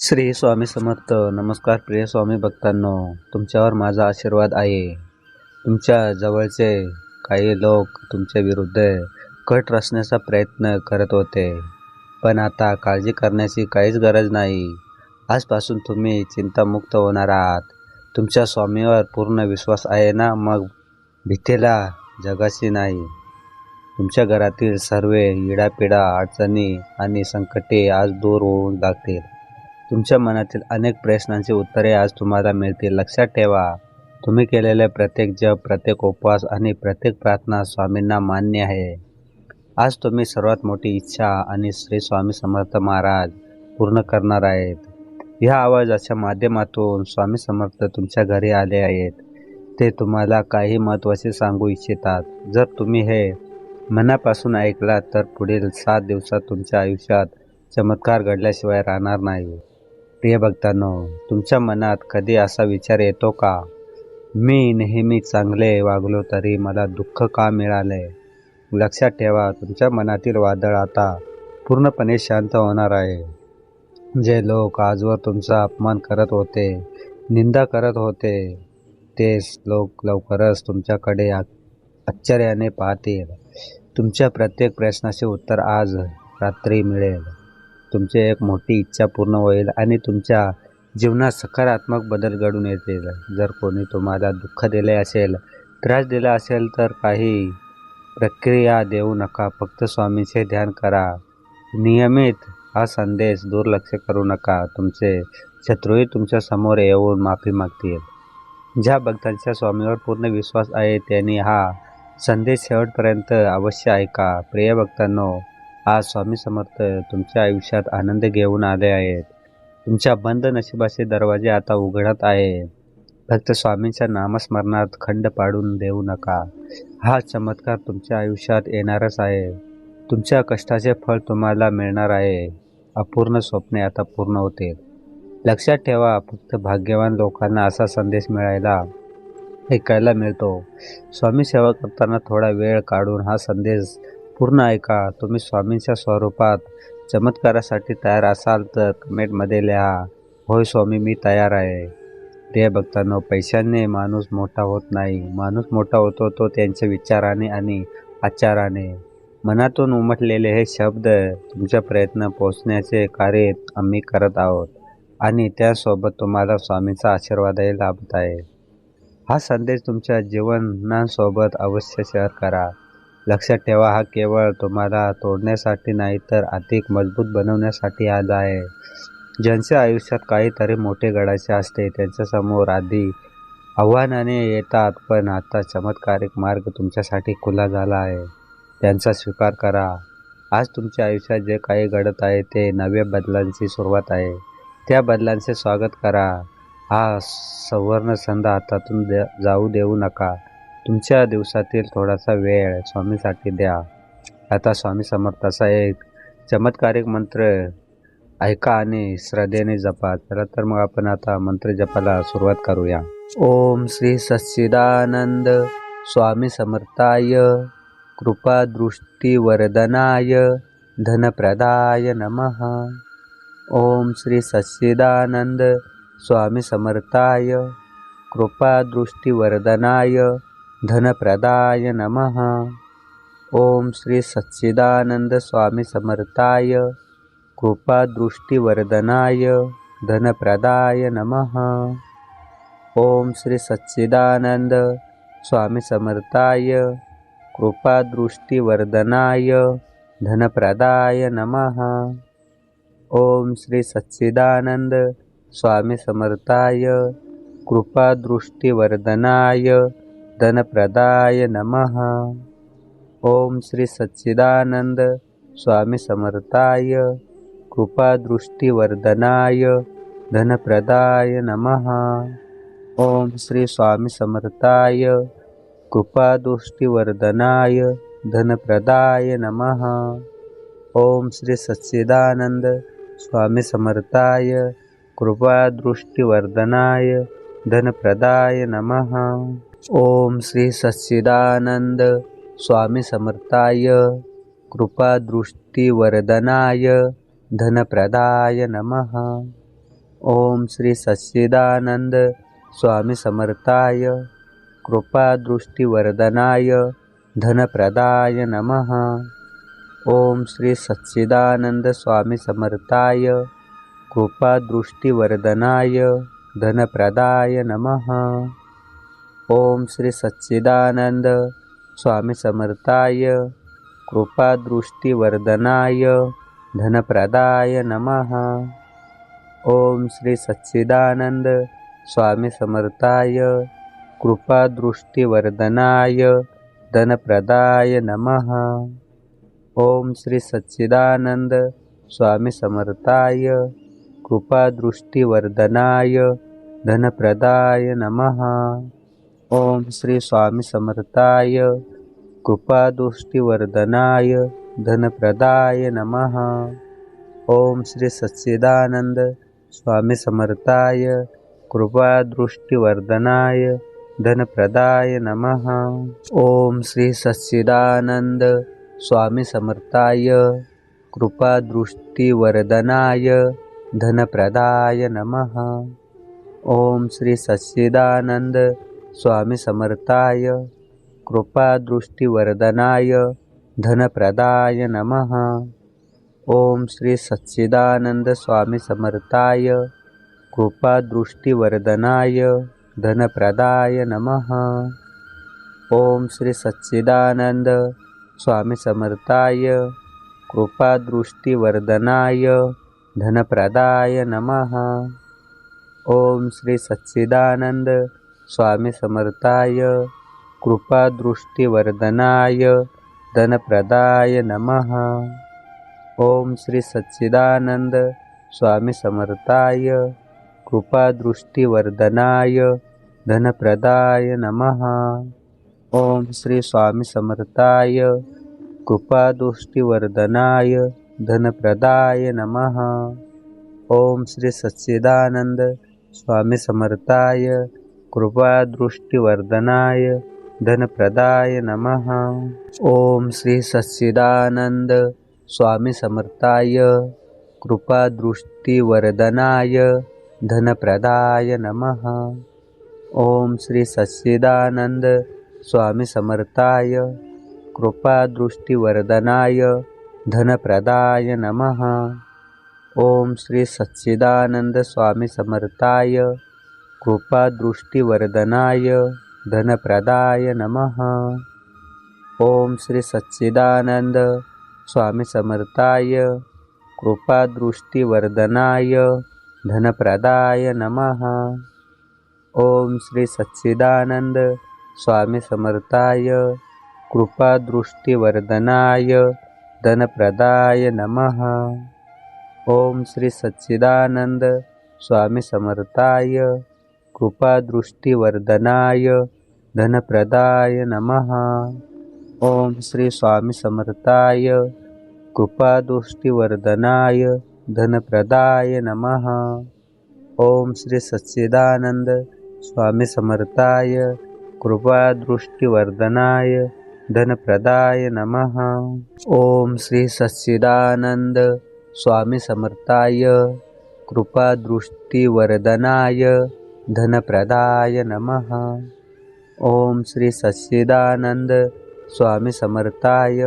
श्री स्वामी समर्थ. नमस्कार प्रिय स्वामी भक्तांनो, तुमच्यावर माझा आशीर्वाद आहे. तुमच्या जवळचे काही लोक तुमच्या विरुद्ध कट रचण्याचा प्रयत्न करत होते, पण आता काळजी करण्याची काहीच गरज नाही. आजपासून तुम्ही चिंतामुक्त होणार आहात. तुमच्या स्वामीवर पूर्ण विश्वास आहे ना, मग भीतीला जगाची नाही. तुमच्या घरातील सर्व इडापिडा, अडचणी आणि संकटे आज दूर होऊन लागतील. तुमच्या मनातील अनेक प्रश्नांची उत्तरे आज तुम्हाला मिळतील. लक्षात ठेवा, तुम्ही केलेले प्रत्येक जप, प्रत्येक उपवास आणि प्रत्येक प्रार्थना स्वामींना मान्य आहे. आज तुम्ही सर्वात मोठी इच्छा आणि श्री स्वामी समर्थ महाराज पूर्ण करणार आहेत. ह्या आवाजाच्या माध्यमातून स्वामी समर्थ तुमच्या घरी आले आहेत. ते तुम्हाला काही महत्त्वाचे सांगू इच्छितात. जर तुम्ही हे मनापासून ऐकलात तर पुढील 7 दिवसात तुमच्या आयुष्यात चमत्कार घडल्याशिवाय राहणार नाही. प्रिय भक्तांनो, तुमच्या मनात कधी असा विचार येतो का, मी नेहमी चांगले वागलो तरी मला दुःख का मिळाले? लक्षात ठेवा, तुमच्या मनातील वादळ आता पूर्णपणे शांत होणार आहे. जे लोक आजवर तुमचा अपमान करत होते, निंदा करत होते, तेच लोक लवकरच तुमच्याकडे आश्चर्याने पाहतील. तुमच्या प्रत्येक प्रश्नाचे उत्तर आज रात्री मिळेल. तुमची एक मोठी इच्छा पूर्ण होईल आणि तुमच्या जीवनात सकारात्मक बदल घडून येतील. जर कोणी तुम्हाला दुःख दिले असेल, त्रास दिला असेल तर काही प्रक्रिया देऊ नका. फक्त स्वामींचे ध्यान करा. नियमित हा संदेश दुर्लक्ष करू नका. तुमचे शत्रूही तुमच्या समोर येऊन माफी मागतील. ज्या भक्तांच्या स्वामीवर पूर्ण विश्वास आहे त्यांनी हा संदेश शेवटपर्यंत अवश्य ऐका. प्रिय भक्तांनो, आज स्वामी समर्थ तुमच्या आयुष्यात आनंद घेऊन आले आहेत. तुमच्या बंद नशिबाचे दरवाजे आता उघडत आहे. फक्त स्वामींच्या नामस्मरणात खंड पाडून देऊ नका. हा चमत्कार तुमच्या आयुष्यात येणारच आहे. तुमच्या कष्टाचे फळ तुम्हाला मिळणार आहे. अपूर्ण स्वप्ने आता पूर्ण होतील. लक्षात ठेवा, फक्त भाग्यवान लोकांना असा संदेश ऐकायला मिळतो. स्वामी सेवा करताना थोडा वेळ काढून हा संदेश पूर्ण ऐका. तुम्ही स्वामींच्या स्वरूपात चमत्कारासाठी तयार असाल तर कमेंटमध्ये लिहा, होय स्वामी, मी तयार आहे. प्रिय भक्तांनो, पैशाने माणूस मोठा होत नाही. माणूस मोठा होतो तो त्यांच्या विचाराने आणि आचाराने. मनातून उमटलेले हे शब्द तुमच्या प्रयत्न पोहोचण्याचे कार्य आम्ही करत आहोत आणि त्यासोबत तुम्हाला स्वामींचा आशीर्वादही लाभत आहे. हा संदेश तुमच्या जीवनासोबत अवश्य शेअर करा. लक्षात ठेवा, हा केवळ तुम्हाला तोडण्यासाठी नाही तर अधिक मजबूत बनवण्यासाठी आला आहे. ज्यांच्या आयुष्यात काहीतरी मोठे घडायचे असते त्यांच्यासमोर आधी आव्हानाने येतात, पण आता चमत्कारिक मार्ग तुमच्यासाठी खुला झाला आहे. त्यांचा स्वीकार करा. आज तुमच्या आयुष्यात जे काही घडत आहे ते नव्या बदलांची सुरुवात आहे. त्या बदलांचे स्वागत करा. हा सुवर्ण संधी हातातून जाऊ देऊ नका. तुमच्या दिवसातील थोडासा वेळ स्वामीसाठी द्या. आता स्वामी समर्थाचा एक चमत्कारिक मंत्र ऐका आणि श्रद्धेने जपा. चला तर मग आपण आता मंत्र जपाला सुरुवात करूया. ओम श्री सच्चिदानंद स्वामी समर्थाय कृपा दृष्टी वरदनाय धनप्रदाय नमः. ओम श्री सच्चिदानंद स्वामी समर्थाय कृपा दृष्टी वरदनाय धनप्रदाय नमः. ओम श्री सच्चिदानंद स्वामी समर्थाय कृपा दृष्टी वरदनाय धनप्रदाय नमः. ओम श्री सच्चिदानंद स्वामी समर्थाय कृपा दृष्टी वरदनाय धनप्रदाय नमः. ओम श्री सच्चिदानंद स्वामी समर्थाय कृपा दृष्टी वरदनाय धनप्रदाय नमः. ओम श्री सच्चिदानंद स्वामी समर्थाय कृपा दृष्टी वरदनाय धनप्रदाय नमः. ओम श्री स्वामी समर्थाय कृपा दृष्टी वरदनाय धनप्रदाय नमः. ओम श्री सच्चिदानंद स्वामी समर्थाय कृपा दृष्टी वरदनाय धनप्रदाय नमः. ओम श्री सच्चिदानंद स्वामी समर्थाय कृपा दृष्टी वरदनाय धनप्रदाय नमः. ओम श्री सच्चिदानंद स्वामी समर्थाय कृपादृष्टिवर्धनाय धनप्रदाय नमः। ओम श्री सच्चिदानंद स्वामी समर्थाय कृपादृष्टिवर्धनाय धनप्रदाय नमः। ओम श्री सच्चिदानंद स्वामी समर्थाय कृपादृष्टिवर्धनाय धनप्रदाय नमः। ओम श्री सच्चिदानंद स्वामी समर्थाय कृपादृष्टिवर्धनाय धनप्रदाय नमः। ओम श्री सच्चिदानंद स्वामी समर्थाय कृपादृष्टिवर्धनाय धनप्रदाय नमः। ओम श्री स्वामी समर्थाय कृपादृष्टिवर्धनाय धनप्रदाय नमः। ओम श्री सच्चिदानंद स्वामी समर्थाय कृपादृष्टिवर्धनाय धनप्रदाय नमः। ओम श्री सच्चिदानंद स्वामी समर्थाय कृपादृष्टिवर्धनाय धनप्रदाय नमः। ओम श्री सच्चिदानंद स्वामी समर्थाय कृपादृष्टिवर्धनाय धनप्रदाय नमः। ओम श्री सच्चिदानंद स्वामी समर्थाय कृपादृष्टिवर्धनाय धनप्रदाय नमः। ओम श्री सच्चिदानंद स्वामी समर्थाय कृपादृष्टिवर्धनाय धनप्रदाय नमः। ओम श्री सच्चिदानंद स्वामी समर्थाय कृपादृष्टिवर्धनाय धनप्रदाय नमः। ओम श्री सच्चिदानंद स्वामी समर्थाय कृपादृष्टिवर्धनाय धनप्रदाय नमः। ओम श्री स्वामी समर्थाय कृपादृष्टिवर्धनाय धनप्रदाय नमः। ओम श्री सच्चिदानंद स्वामी समर्थाय कृपादृष्टिवर्धनाय धनप्रदाय नमः। ओम श्री सच्चिदानंद स्वामी समर्थाय कृपादृष्टिवर्धनाय धनप्रदाय नमः। ओम श्री सच्चिदानंद स्वामी समर्थाय कृपादृष्टिवर्धनाय धनप्रदाय नमः। ओम श्री सच्चिदानंद स्वामी समर्थाय कृपादृष्टिवर्धनाय धनप्रदाय नमः। ओम श्री सच्चिदानंद स्वामी समर्थाय कृपादृष्टिवर्धनाय धनप्रदाय नमः। ओम श्री सच्चिदानंद स्वामी समर्थाय कृपादृष्टिवर्धनाय धनप्रदाय नमः। ओम श्री सच्चिदानंद स्वामी समर्थाय कृपादृष्टिवर्धनाय धनप्रदाय नमः। ओम श्री स्वामी समर्थाय कृपादृष्टिवर्धनाय धनप्रदाय नमः। ओम श्री सच्चिदानंद स्वामी समर्थाय कृपादृष्टिवर्धनाय धनप्रदाय नमः। ओम श्री सच्चिदानंद स्वामी समर्थाय कृपादृष्टिवर्धनाय धनप्रदाय नमः। ओम श्री सच्चिदानंद स्वामी समर्थाय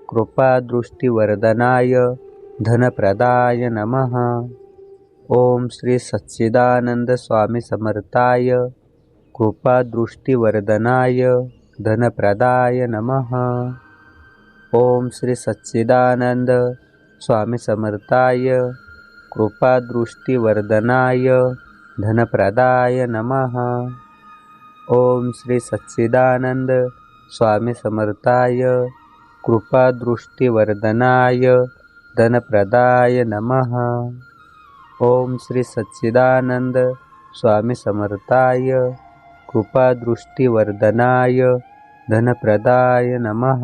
कृपादृष्टिवर्धनाय धनप्रदाय नमः। ओम श्री सच्चिदानंद स्वामी समर्थाय कृपादृष्टिवर्धनाय धनप्रदाय नमः। ओम श्री सच्चिदानंद स्वामी समर्थाय कृपादृष्टिवर्धनाय धनप्रदाय नमः। ओम श्री सच्चिदानंद स्वामी समर्थाय कृपादृष्टिवर्धनाय धनप्रदाय नमः। ओम श्री सच्चिदानंद स्वामी समर्थाय कृपादृष्टिवर्धनाय धनप्रदाय नमः।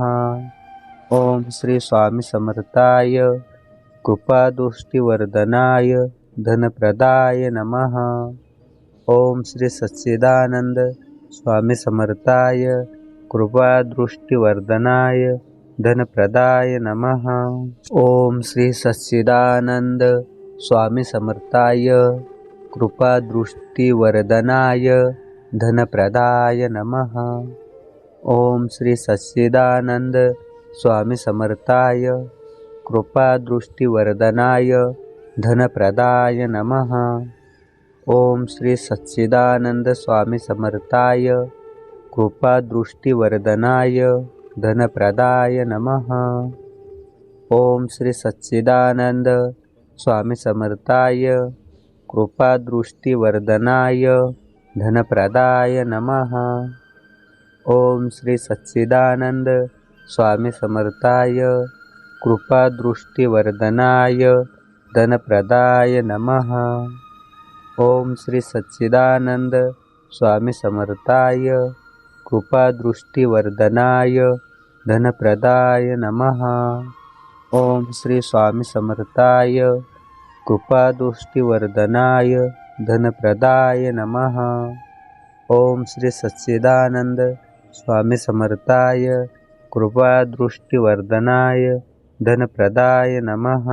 ओम श्री स्वामी समर्थाय कृपादृष्टिवर्धनाय धनप्रदाय नमः। ओम श्री सच्चिदानंद स्वामी समर्थाय कृपादृष्टिवर्धनाय धनप्रदाय नमः। ओम श्री सच्चिदानंद स्वामी समर्थाय कृपादृष्टिवर्धनाय धनप्रदाय नमः। ओम श्री सच्चिदानंद स्वामी समर्थाय कृपादृष्टिवर्धनाय धनप्रदाय नमः। ओम श्री सच्चिदानंद स्वामी समर्थाय कृपादृष्टिवर्धनाय धनप्रदाय नमः। ओम श्री सच्चिदानंद स्वामी समर्थाय कृपादृष्टिवर्धनाय धनप्रदाय नमः। ओम श्री सच्चिदानंद स्वामी समर्थाय कृपादृष्टिवर्धनाय धनप्रदाय नमः। ओम श्री सच्चिदानंद स्वामी समर्थाय कृपादृष्टिवर्धनाय धनप्रदाय नमः। ओम श्री स्वामी समर्थाय कृपादृष्टिवर्धनाय धनप्रदाय नमः। ओम श्री सच्चिदानंद स्वामी समर्थाय कृपादृष्टिवर्धनाय धनप्रदाय नमः।